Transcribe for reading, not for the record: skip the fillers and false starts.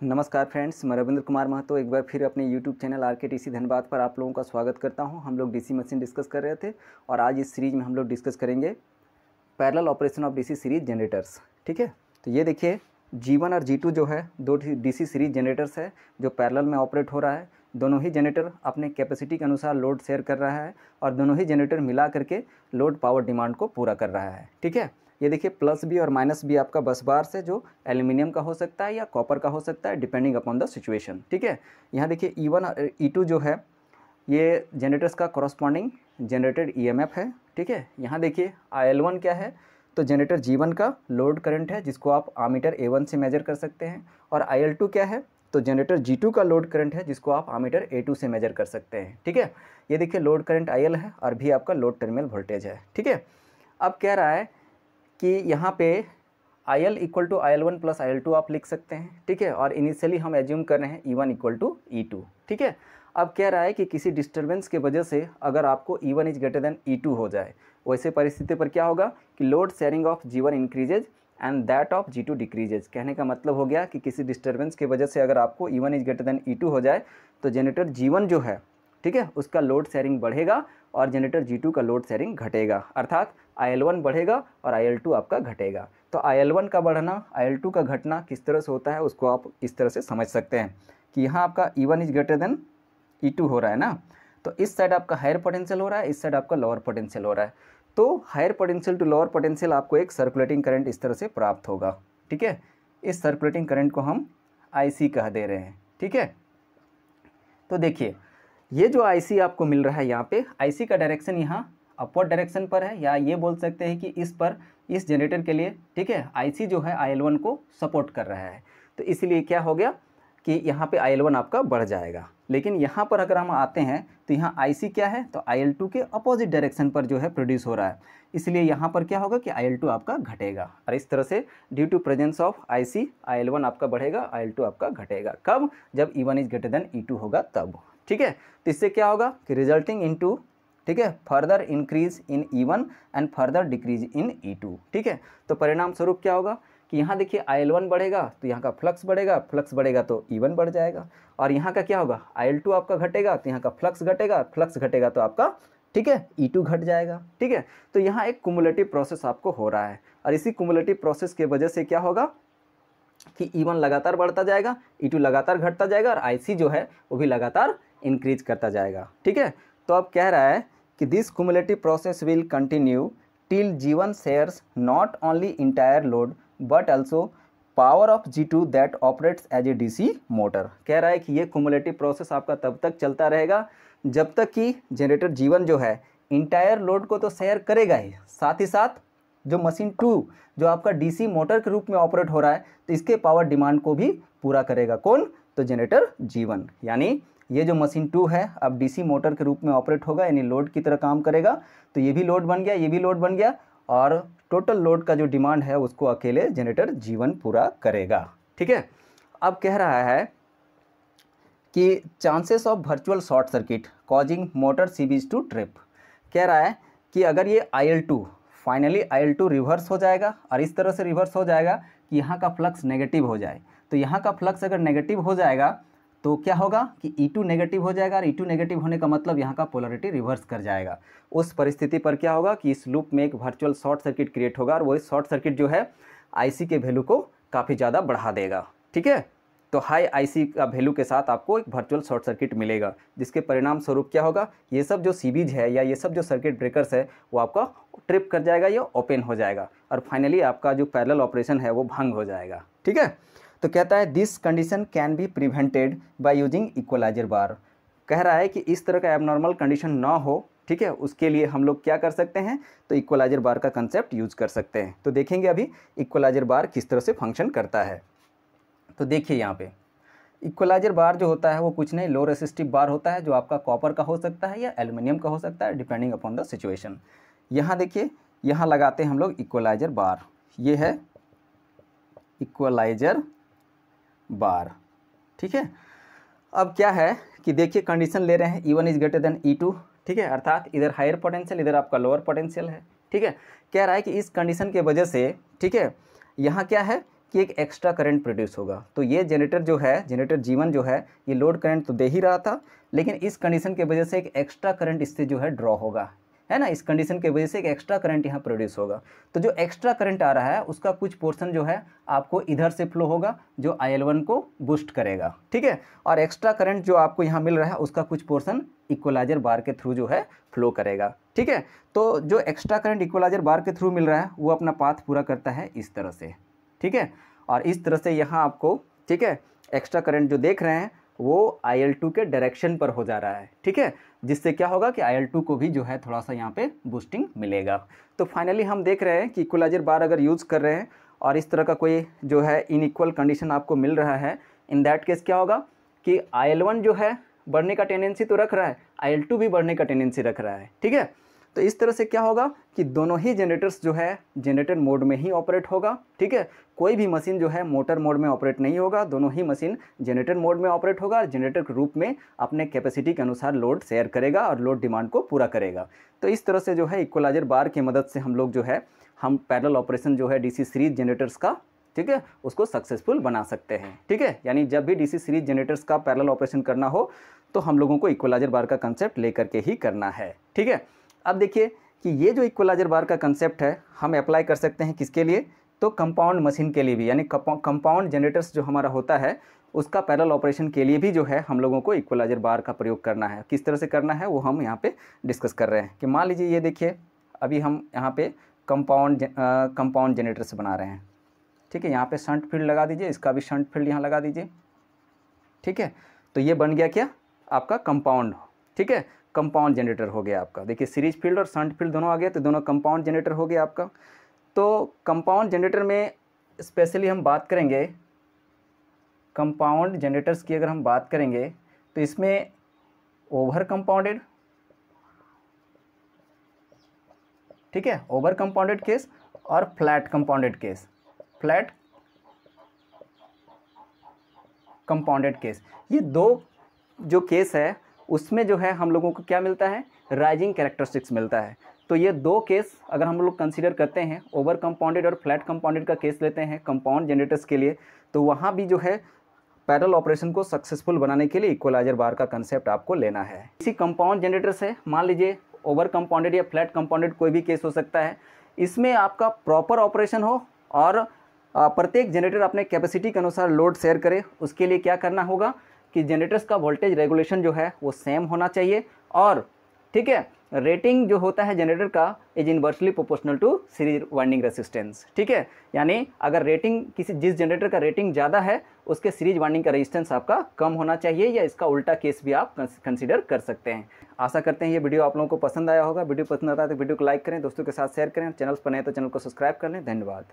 नमस्कार फ्रेंड्स, मैं रविंद्र कुमार महतो एक बार फिर अपने यूट्यूब चैनल आरकेटीसी धनबाद पर आप लोगों का स्वागत करता हूं। हम लोग डीसी मशीन डिस्कस कर रहे थे और आज इस सीरीज़ में हम लोग डिस्कस करेंगे parallel operation of DC series generators. ठीक है, तो ये देखिए G1 और G2 जो है दो डीसी सीरीज जनरेटर्स है जो पैरेलल में ऑपरेट हो रहा है। दोनों ही जनरेटर अपने कैपेसिटी के अनुसार लोड शेयर कर रहा है और दोनों ही जनरेटर मिला करके लोड पावर डिमांड को पूरा कर रहा है। ठीक है, ये देखिए प्लस बी और माइनस बी आपका बस बार से जो एल्यूमिनियम का हो सकता है या कॉपर का हो सकता है डिपेंडिंग अपॉन द सिचुएशन। ठीक है, यहाँ देखिए E1 और E2 जो है ये जनरेटर्स का कॉरस्पॉन्डिंग जनरेटेड EMF है। ठीक है, यहाँ देखिए IL1 क्या है, तो जनरेटर G1 का लोड करंट है जिसको आप आमीटर A1 से मेजर कर सकते हैं। और IL2 क्या है, तो जनरेटर G2 का लोड करंट है जिसको आप आमीटर A2 से मेजर कर सकते हैं। ठीक है, ये देखिए लोड करंट IL है और भी आपका लोड टर्मिनल वोल्टेज है। ठीक है, अब कह रहा है कि यहाँ पे IL equal to IL1 plus IL2 आप लिख सकते हैं। ठीक है, और इनिशियली हम एज्यूम कर रहे हैं E1 इक्वल टू E2। ठीक है, अब कह रहा है कि किसी डिस्टर्बेंस के वजह से अगर आपको E1 is greater than E2 हो जाए, वैसे परिस्थिति पर क्या होगा कि load sharing of G1 increases and that of G2 decreases. कहने का मतलब हो गया कि किसी डिस्टर्बेंस की वजह से अगर आपको E1 is greater than E2 हो जाए तो जनरेटर G1 जो है, ठीक है, उसका लोड शेयरिंग बढ़ेगा और जनरेटर G2 का लोड शेयरिंग घटेगा, अर्थात IL1 बढ़ेगा और IL2 आपका घटेगा। तो IL1 का बढ़ना IL2 का घटना किस तरह से होता है उसको आप इस तरह से समझ सकते हैं कि यहाँ आपका E1 is greater than E2 हो रहा है ना, तो इस साइड आपका हायर पोटेंशियल हो रहा है, इस साइड आपका लोअर पोटेंशियल हो रहा है। तो higher potential to lower potential आपको एक सर्कुलेटिंग करंट इस तरह से प्राप्त होगा। ठीक है, इस सर्कुलेटिंग करंट को हम IC कह दे रहे हैं। ठीक है, तो देखिए ये जो IC आपको मिल रहा है यहाँ पे, IC का डायरेक्शन यहाँ अपवर्ड डायरेक्शन पर है, या ये बोल सकते हैं कि इस पर इस जनरेटर के लिए, ठीक है, IC जो है IL1 को सपोर्ट कर रहा है। तो इसलिए क्या हो गया कि यहाँ पे IL1 आपका बढ़ जाएगा। लेकिन यहाँ पर अगर हम आते हैं तो यहाँ IC क्या है, तो IL2 के अपोजिट डायरेक्शन पर जो है प्रोड्यूस हो रहा है, इसलिए यहाँ पर क्या होगा कि IL2 आपका घटेगा। और इस तरह से due to presence of IC IL1 आपका बढ़ेगा, IL2 आपका घटेगा। कब? जब E1 is greater than E2 होगा तब। ठीक है, तो इससे क्या होगा कि रिजल्टिंग इनटू, ठीक है, further increase in E1 and further decrease in E2। ठीक है, तो परिणाम स्वरूप क्या होगा कि यहाँ देखिए IL1 बढ़ेगा तो यहाँ का फ्लक्स बढ़ेगा, फ्लक्स बढ़ेगा तो E1 बढ़ जाएगा, और यहाँ का क्या होगा IL2 आपका घटेगा तो यहाँ का फ्लक्स घटेगा, फ्लक्स घटेगा तो आपका, ठीक है, E2 घट जाएगा। ठीक है, तो यहाँ एक कुमुलेटिव प्रोसेस आपको हो रहा है और इसी कुमुलेटिव प्रोसेस की वजह से क्या होगा कि E1 लगातार बढ़ता जाएगा, E2 लगातार घटता जाएगा और IC जो है वो भी लगातार इंक्रीज करता जाएगा। ठीक है, तो अब कह रहा है कि this cumulative process will continue till G1 shares not only entire load but also power of G2 that operates as a DC motor. कह रहा है कि ये कुमुलेटिव प्रोसेस आपका तब तक चलता रहेगा जब तक कि जनरेटर G1 जो है इंटायर लोड को तो शेयर करेगा ही, साथ ही साथ जो मशीन 2 जो आपका DC मोटर के रूप में ऑपरेट हो रहा है तो इसके पावर डिमांड को भी पूरा करेगा। कौन? तो जनरेटर G1। यानी ये जो मशीन 2 है अब DC मोटर के रूप में ऑपरेट होगा, यानी लोड की तरह काम करेगा, तो ये भी लोड बन गया, ये भी लोड बन गया, और टोटल लोड का जो डिमांड है उसको अकेले जनरेटर G1 पूरा करेगा। ठीक है, अब कह रहा है कि chances of virtual short circuit causing motor series to trip. कह रहा है कि अगर ये IL2 फाइनली IL2 रिवर्स हो जाएगा और इस तरह से रिवर्स हो जाएगा कि यहाँ का फ्लक्स नेगेटिव हो जाए, तो यहाँ का फ्लक्स अगर नेगेटिव हो जाएगा तो क्या होगा कि E2 नेगेटिव हो जाएगा, और E2 नेगेटिव होने का मतलब यहाँ का पोलरिटी रिवर्स कर जाएगा। उस परिस्थिति पर क्या होगा कि इस लूप में एक वर्चुअल शॉर्ट सर्किट क्रिएट होगा और वही शॉर्ट सर्किट जो है IC के वैल्यू को काफ़ी ज़्यादा बढ़ा देगा। ठीक है, तो हाई IC का वैल्यू के साथ आपको एक वर्चुअल शॉर्ट सर्किट मिलेगा, जिसके परिणाम स्वरूप क्या होगा, ये सब जो सीरीज है या ये सब जो सर्किट ब्रेकर्स है वो आपका ट्रिप कर जाएगा या ओपन हो जाएगा और फाइनली आपका जो पैरेलल ऑपरेशन है वो भंग हो जाएगा। ठीक है, तो कहता है this condition can be prevented by using equaliser bar. कह रहा है कि इस तरह का एबनॉर्मल कंडीशन ना हो, ठीक है, उसके लिए हम लोग क्या कर सकते हैं, तो इक्वलाइजर बार का कंसेप्ट यूज कर सकते हैं। तो देखेंगे अभी इक्वलाइजर बार किस तरह से फंक्शन करता है। तो देखिए यहाँ पे इक्वलाइजर बार जो होता है वो कुछ नहीं, लो रेसिस्टिव बार होता है जो आपका कॉपर का हो सकता है या एल्युमिनियम का हो सकता है डिपेंडिंग अपॉन द सिचुएशन। यहाँ देखिए, यहाँ लगाते हैं हम लोग इक्वलाइजर बार, ये है इक्वलाइजर बार। ठीक है, अब क्या है कि देखिए कंडीशन ले रहे हैं E1 is greater than E2। ठीक है, अर्थात इधर हायर पोटेंशियल इधर आपका लोअर पोटेंशियल है। ठीक है, कह रहा है कि इस कंडीशन के वजह से, ठीक है, यहाँ क्या है कि एक एक्स्ट्रा करंट प्रोड्यूस होगा। तो ये जनरेटर जो है, जनरेटर G1 जो है, ये लोड करंट तो दे ही रहा था, लेकिन इस कंडीशन की वजह से एक एक्स्ट्रा करंट इससे जो है ड्रॉ होगा, है ना। इस कंडीशन की वजह से एक एक्स्ट्रा करंट यहाँ प्रोड्यूस होगा। तो जो एक्स्ट्रा करंट आ रहा है उसका कुछ पोर्शन जो है आपको इधर से फ्लो होगा, जो IL1 को बूस्ट करेगा, ठीक है। और एक्स्ट्रा करंट जो आपको यहाँ मिल रहा है उसका कुछ पोर्शन इक्वलाइजर बार के थ्रू जो है फ्लो करेगा, ठीक है। तो जो एक्स्ट्रा करंट इक्वलाइजर बार के थ्रू मिल रहा है वो अपना पाथ पूरा करता है इस तरह से, ठीक है। और इस तरह से यहाँ आपको, ठीक है, एक्स्ट्रा करंट जो देख रहे हैं वो IL2 के डायरेक्शन पर हो जा रहा है, ठीक है, जिससे क्या होगा कि IL2 को भी जो है थोड़ा सा यहाँ पे बूस्टिंग मिलेगा। तो फाइनली हम देख रहे हैं कि इक्वलाइजर बार अगर यूज़ कर रहे हैं और इस तरह का कोई जो है इनइक्वल कंडीशन आपको मिल रहा है, इन दैट केस क्या होगा कि IL1 जो है बढ़ने का टेंडेंसी तो रख रहा है, IL2 भी बढ़ने का टेंडेंसी रख रहा है, ठीक है। तो इस तरह से क्या होगा कि दोनों ही जनरेटर्स जो है जनरेटर मोड में ही ऑपरेट होगा, ठीक है। कोई भी मशीन जो है मोटर मोड में ऑपरेट नहीं होगा, दोनों ही मशीन जनरेटर मोड में ऑपरेट होगा और जनरेटर के रूप में अपने कैपेसिटी के अनुसार लोड शेयर करेगा और लोड डिमांड को पूरा करेगा। तो इस तरह से जो है इक्वलाइजर बार की मदद से हम लोग जो है हम पैरेलल ऑपरेशन जो है DC सीरीज जनरेटर्स का, ठीक है, उसको सक्सेसफुल बना सकते हैं, ठीक है। यानी जब भी DC सीरीज जनरेटर्स का पैरेलल ऑपरेशन करना हो तो हम लोगों को इक्वलाइजर बार का कंसेप्ट लेकर के ही करना है, ठीक है। अब देखिए कि ये जो इक्वलाइजर बार का कंसेप्ट है हम अप्लाई कर सकते हैं किसके लिए, तो कंपाउंड मशीन के लिए भी, यानी कंपाउंड जनरेटर्स जो हमारा होता है उसका पैरेलल ऑपरेशन के लिए भी जो है हम लोगों को इक्वलाइजर बार का प्रयोग करना है। किस तरह से करना है वो हम यहाँ पे डिस्कस कर रहे हैं। कि मान लीजिए ये देखिए अभी हम यहाँ पे कंपाउंड जनरेटर्स बना रहे हैं, ठीक है। यहाँ पे शंट फील्ड लगा दीजिए, इसका भी शंट फील्ड यहाँ लगा दीजिए, ठीक है। तो ये बन गया क्या आपका कंपाउंड, ठीक है, कंपाउंड जनरेटर हो गया आपका। देखिए सीरीज फील्ड और शंट फील्ड दोनों आ गया तो दोनों कंपाउंड जनरेटर हो गया आपका। तो कंपाउंड जनरेटर में स्पेशली हम बात करेंगे, कंपाउंड जनरेटर्स की अगर हम बात करेंगे तो इसमें ओवर कंपाउंडेड, ठीक है, ओवर कंपाउंडेड केस और flat compounded case, flat compounded case, ये दो जो केस है उसमें जो है हम लोगों को क्या मिलता है, राइजिंग कैरेक्टरिस्टिक्स मिलता है। तो ये दो केस अगर हम लोग कंसीडर करते हैं, ओवर कंपाउंडेड और फ्लैट कंपाउंडेड का केस लेते हैं कंपाउंड जनरेटर्स के लिए, तो वहाँ भी जो है पैरेलल ऑपरेशन को सक्सेसफुल बनाने के लिए इक्वलाइजर बार का कंसेप्ट आपको लेना है। इसी कंपाउंड जनरेटर से मान लीजिए ओवर कंपाउंडेड या फ्लैट कंपाउंडेड कोई भी केस हो सकता है, इसमें आपका प्रॉपर ऑपरेशन हो और प्रत्येक जनरेटर अपने कैपेसिटी के अनुसार लोड शेयर करे। उसके लिए क्या करना होगा कि जनरेटर्स का वोल्टेज रेगुलेशन जो है वो सेम होना चाहिए और, ठीक है, रेटिंग जो होता है जनरेटर का is inversely proportional to series winding resistance, ठीक है। यानी अगर रेटिंग जिस जनरेटर का रेटिंग ज़्यादा है उसके सीरीज वाइंडिंग का रेजिस्टेंस आपका कम होना चाहिए, या इसका उल्टा केस भी आप कंसीडर कर सकते हैं। आशा करते हैं ये वीडियो आप लोगों को पसंद आया होगा। वीडियो पसंद आता है तो वीडियो को लाइक करें, दोस्तों के साथ शेयर करें, चैनल पर नए तो चैनल को सब्सक्राइब कर लें। धन्यवाद।